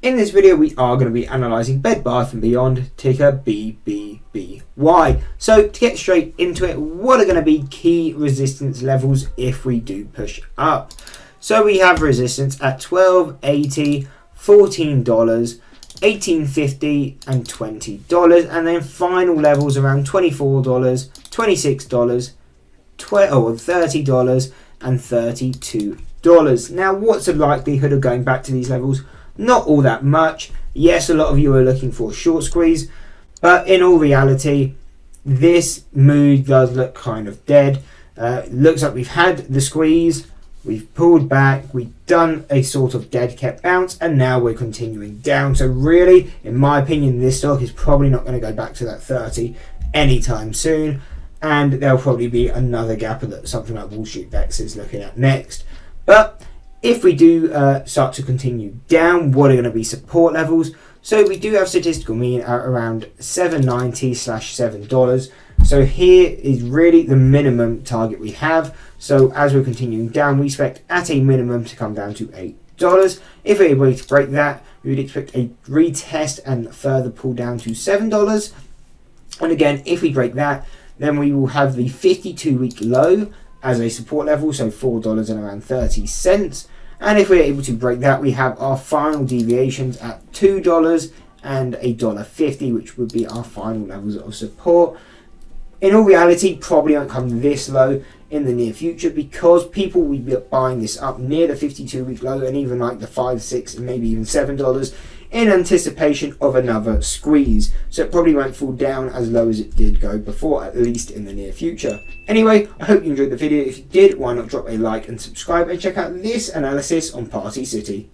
In this video we are going to be analysing Bed Bath & Beyond, ticker BBBY. So to get straight into it, what are going to be key resistance levels if we do push up? So we have resistance at $12.80, $14, $18.50 and $20, and then final levels around $24, $26, $30 and $32. Now what's the likelihood of going back to these levels? Not all that much. Yes, a lot of you are looking for a short squeeze, but in all reality this move does look kind of dead. Looks like we've had the squeeze, we've pulled back, we've done a sort of dead cat bounce, and now we're continuing down. So really, in my opinion, this stock is probably not going to go back to that 30 anytime soon, and there'll probably be another gap that something like Wall Street Bex is looking at next. But if we do start to continue down, what are going to be support levels? So we do have statistical mean at around $7.90/$7. So here is really the minimum target we have. So as we're continuing down, we expect at a minimum to come down to $8. If we're able to break that, we would expect a retest and further pull down to $7. And again, if we break that, then we will have the 52-week low as a support level, so $4 and around 30 cents. And if we're able to break that, we have our final deviations at $2 and $1.50, which would be our final levels of support. In all reality, probably won't come this low in the near future because people will be buying this up near the 52-week low and even like the $5, $6 and maybe even $7 in anticipation of another squeeze. So it probably won't fall down as low as it did go before, at least in the near future. Anyway, I hope you enjoyed the video. If you did, why not drop a like and subscribe and check out this analysis on Party City.